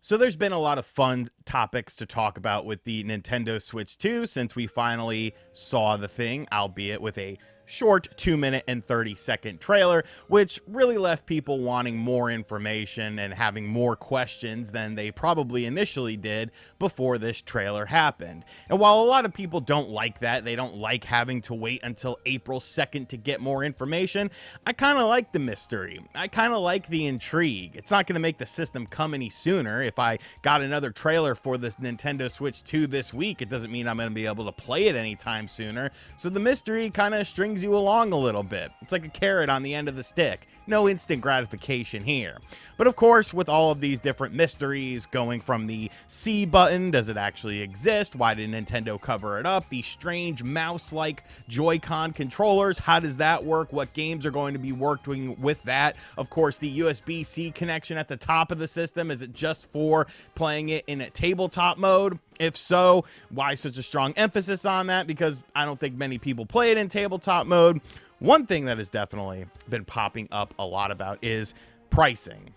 So there's been a lot of fun topics to talk about with the Nintendo Switch 2 since we finally saw the thing, albeit with a short 2-minute and 30-second trailer, which really left people wanting more information and having more questions than they probably initially did before this trailer happened. And while a lot of people don't like that, they don't like having to wait until April 2nd to get more information, I kind of like the mystery. I kind of like the intrigue. It's not going to make the system come any sooner. If I got another trailer for this Nintendo Switch 2 this week, it doesn't mean I'm going to be able to play it anytime sooner. So the mystery kind of strings you along a little bit. It's like a carrot on the end of the stick. No instant gratification here. But of course, with all of these different mysteries, going from the C button, does it actually exist? Why did Nintendo cover it up? The strange mouse-like Joy-Con controllers, how does that work? What games are going to be working with that? Of course, the USB-C connection at the top of the system, is it just for playing it in a tabletop mode? If so, why such a strong emphasis on that? Because I don't think many people play it in tabletop mode. One thing that has definitely been popping up a lot about is pricing.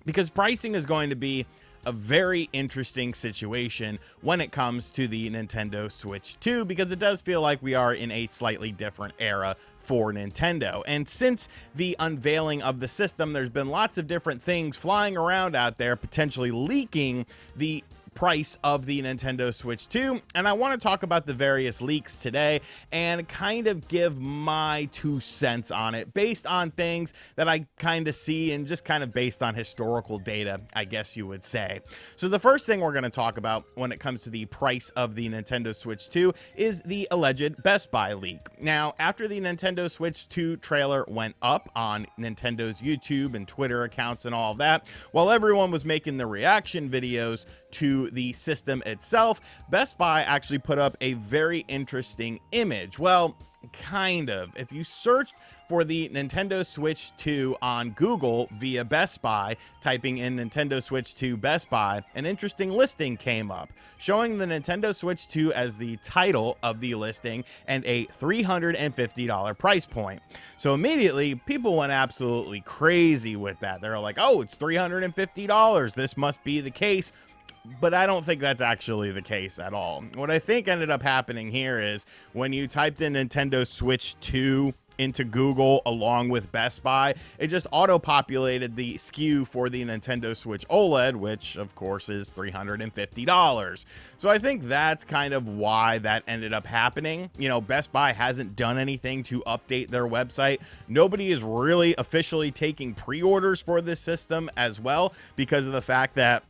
Because pricing is going to be a very interesting situation when it comes to the Nintendo Switch 2, because it does feel like we are in a slightly different era for Nintendo. And since the unveiling of the system, there's been lots of different things flying around out there, potentially leaking the price of the Nintendo Switch 2, and I want to talk about the various leaks today and kind of give my 2 cents on it based on things that I kind of see and just kind of based on historical data, I guess you would say. So the first thing we're going to talk about when it comes to the price of the Nintendo Switch 2 is the alleged Best Buy leak. Now, after the Nintendo Switch 2 trailer went up on Nintendo's YouTube and Twitter accounts and all of that, while everyone was making the reaction videos to the system itself, Best Buy actually put up a very interesting image. Well, kind of. If you searched for the Nintendo Switch 2 on Google via Best Buy, typing in Nintendo Switch 2 Best Buy, an interesting listing came up, showing the Nintendo Switch 2 as the title of the listing and a $350 price point. So immediately, people went absolutely crazy with that. They're like, oh, it's $350. This must be the case. But I don't think that's actually the case at all. What I think ended up happening here is when you typed in Nintendo Switch 2 into Google along with Best Buy, it just auto-populated the SKU for the Nintendo Switch OLED, which of course is $350. So I think that's kind of why that ended up happening. You know, Best Buy hasn't done anything to update their website. Nobody is really officially taking pre-orders for this system as well because of the fact that,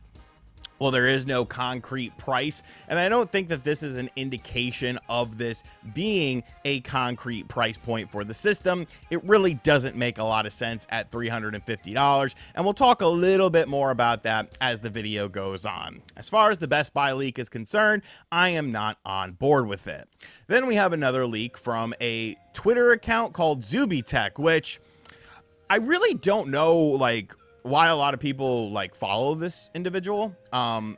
well, there is no concrete price, and I don't think that this is an indication of this being a concrete price point for the system. It really doesn't make a lot of sense at $350, and we'll talk a little bit more about that as the video goes on. As far as the Best Buy leak is concerned, I am not on board with it. Then we have another leak from a Twitter account called Zuby Tech, which I really don't know, like, why a lot of people like follow this individual,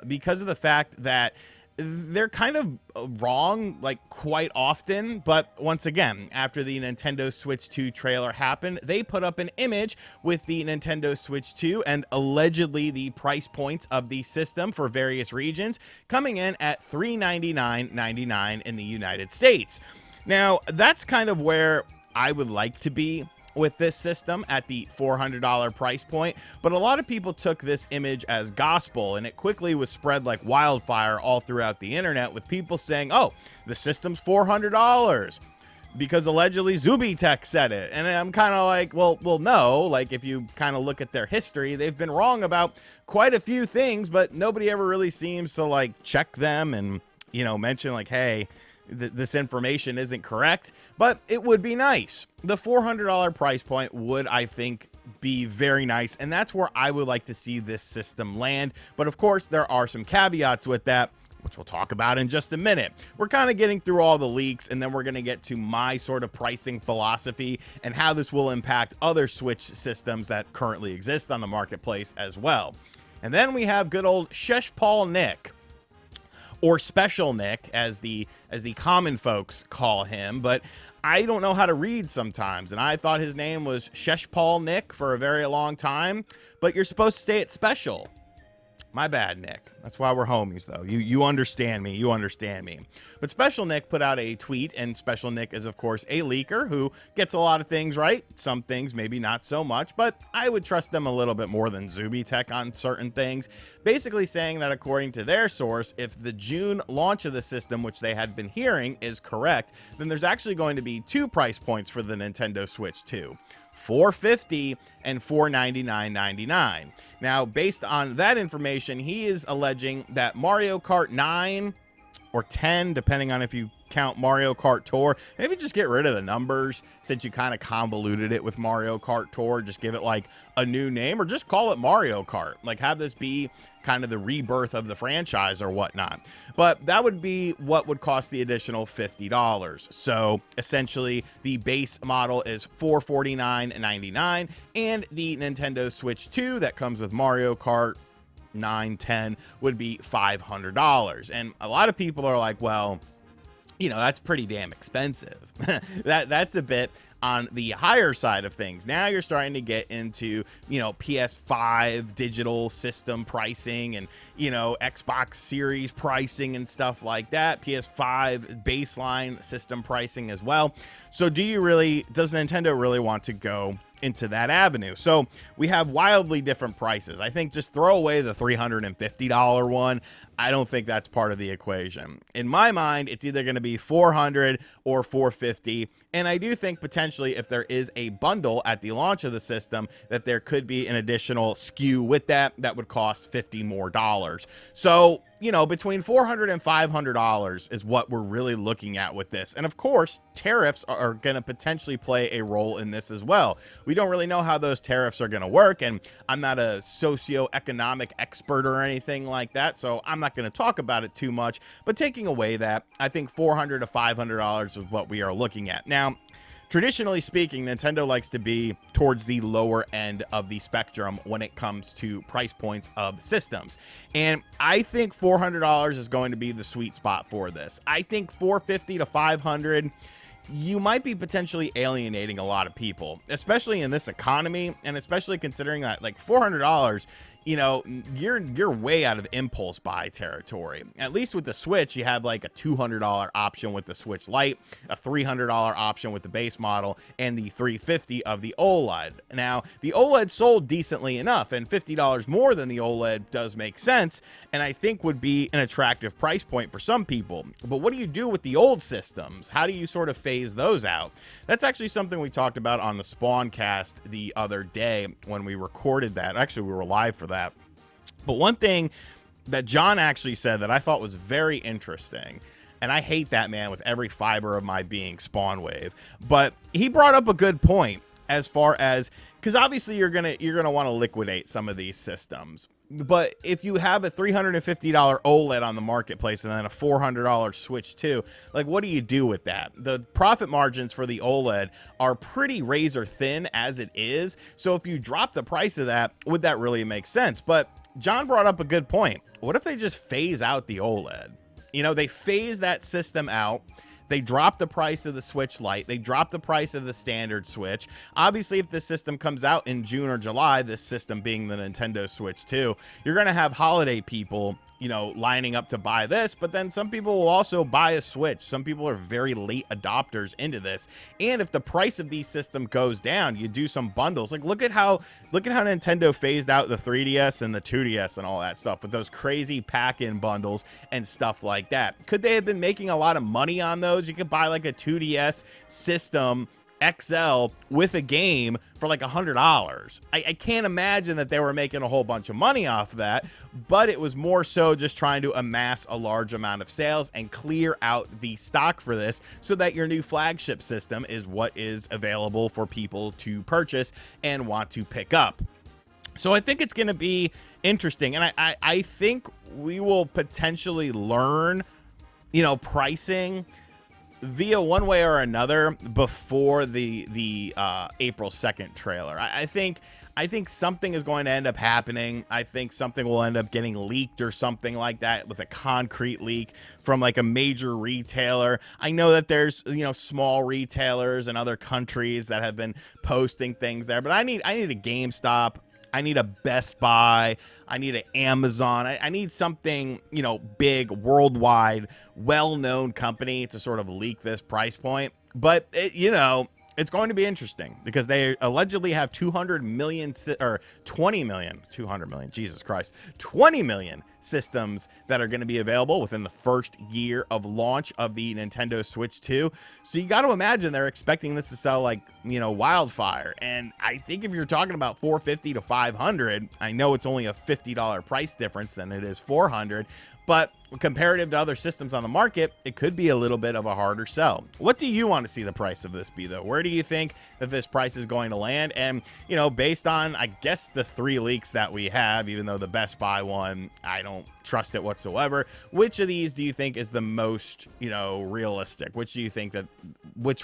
because of the fact that they're kind of wrong like quite often. But once again, after the Nintendo Switch 2 trailer happened, they put up an image with the Nintendo Switch 2 and allegedly the price points of the system for various regions coming in at $399.99 in the United States. Now, that's kind of where I would like to be with this system at the $400 price point, but a lot of people took this image as gospel, and it quickly was spread like wildfire all throughout the internet with people saying, oh, the system's $400 because allegedly Zuby Tech said it. And I'm kind of like, well, no, like if you kind of look at their history, they've been wrong about quite a few things, but nobody ever really seems to like check them and, you know, mention like, hey, this information isn't correct. But it would be nice. The $400 price point would, I think, be very nice, and that's where I would like to see this system land. But of course, there are some caveats with that, which we'll talk about in just a minute. We're kind of getting through all the leaks, and then we're going to get to my sort of pricing philosophy and how this will impact other Switch systems that currently exist on the marketplace as well. And then we have good old Shesh Paul Nick, or Special Nick, as the common folks call him, but I don't know how to read sometimes, and I thought his name was Shesh Paul Nick for a very long time, but you're supposed to say it special. My bad, Nick. That's why we're homies, though. You understand me. You understand me. But Special Nick put out a tweet, and Special Nick is, of course, a leaker who gets a lot of things right. Some things maybe not so much, but I would trust them a little bit more than Zuby Tech on certain things. Basically saying that according to their source, if the June launch of the system, which they had been hearing, is correct, then there's actually going to be 2 price points for the Nintendo Switch 2. $450 and $499.99. Now, based on that information, he is alleging that Mario Kart 9 or 10, depending on if you count Mario Kart Tour, maybe just get rid of the numbers since you kind of convoluted it with Mario Kart Tour. Just give it like a new name, or just call it Mario Kart. Like, have this be kind of the rebirth of the franchise or whatnot. But that would be what would cost the additional $50. So essentially the base model is $449.99, and the Nintendo Switch 2 that comes with Mario Kart 9, 10 would be $500. And a lot of people are like, well, you know, that's pretty damn expensive. That's a bit on the higher side of things. Now you're starting to get into, you know, PS5 digital system pricing and, you know, Xbox Series pricing and stuff like that. PS5 baseline system pricing as well. So does Nintendo really want to go into that avenue? So we have wildly different prices. I think just throw away the $350 one. I don't think that's part of the equation. In my mind, it's either going to be $400 or $450. And I do think potentially if there is a bundle at the launch of the system, that there could be an additional SKU with that would cost $50 more. So, you know, between $400 and $500 is what we're really looking at with this. And of course, tariffs are going to potentially play a role in this as well. We don't really know how those tariffs are going to work, and I'm not a socioeconomic expert or anything like that, so I'm not going to talk about it too much. But taking away that, I think $400 to $500 is what we are looking at. Now, traditionally speaking, Nintendo likes to be towards the lower end of the spectrum when it comes to price points of systems. And I think $400 is going to be the sweet spot for this. I think $450 to $500, you might be potentially alienating a lot of people, especially in this economy, and especially considering that like $400, you know, you're way out of impulse buy territory. At least with the Switch, you have like a $200 option with the Switch Lite, a $300 option with the base model, and the $350 of the OLED. Now, the OLED sold decently enough, and $50 more than the OLED does make sense, and I think would be an attractive price point for some people. But what do you do with the old systems? How do you sort of phase those out? That's actually something we talked about on the Spawncast the other day when we recorded that. Actually, we were live for that. But one thing that John actually said that I thought was very interesting, and I hate that man with every fiber of my being, Spawnwave, but he brought up a good point as far as, because obviously you're gonna want to liquidate some of these systems. But if you have a $350 OLED on the marketplace and then a $400 Switch 2, like, what do you do with that? The profit margins for the OLED are pretty razor thin as it is. So if you drop the price of that, would that really make sense? But John brought up a good point. What if they just phase out the OLED? You know, they phase that system out. They drop the price of the Switch Lite. They drop the price of the standard Switch. Obviously, if this system comes out in June or July, this system being the Nintendo Switch 2, you're going to have holiday people, you know, lining up to buy this, but then some people will also buy a Switch. Some people are very late adopters into this. And if the price of these systems goes down, you do some bundles. Like, look at how Nintendo phased out the 3DS and the 2DS and all that stuff with those crazy pack-in bundles and stuff like that. Could they have been making a lot of money on those? You could buy like a 2DS system XL with a game for like $100. I can't imagine that they were making a whole bunch of money off of that, but it was more so just trying to amass a large amount of sales and clear out the stock for this so that your new flagship system is what is available for people to purchase and want to pick up. So I think it's going to be interesting, and I think we will potentially learn, you know, pricing via one way or another before the April 2nd trailer. I think something is going to end up happening. I think something will end up getting leaked or something like that, with a concrete leak from like a major retailer. I know that there's, you know, small retailers in other countries that have been posting things there, but I need a GameStop I need a Best Buy. I need an Amazon. I need something, you know, big, worldwide, well-known company to sort of leak this price point. But, you know, it's going to be interesting because they allegedly have 200 million or 20 million, 200 million, Jesus Christ, 20 million systems that are going to be available within the first year of launch of the Nintendo Switch 2. So you got to imagine they're expecting this to sell like, you know, wildfire. And I think if you're talking about 450 to 500, I know it's only a $50 price difference than it is 400, but comparative to other systems on the market, it could be a little bit of a harder sell. What do you want to see the price of this be, though? Where do you think that this price is going to land? And, you know, based on, I guess, the 3 leaks that we have, even though the Best Buy one, I don't trust it whatsoever, which of these do you think is the most, you know, realistic? Which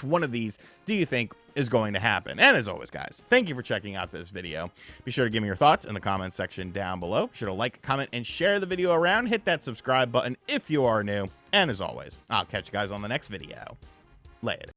one of these do you think is going to happen? And as always, guys, thank you for checking out this video. Be sure to give me your thoughts in the comments section down below. Be sure to like, comment, and share the video around. Hit that subscribe button if you are new. And as always, I'll catch you guys on the next video. Later.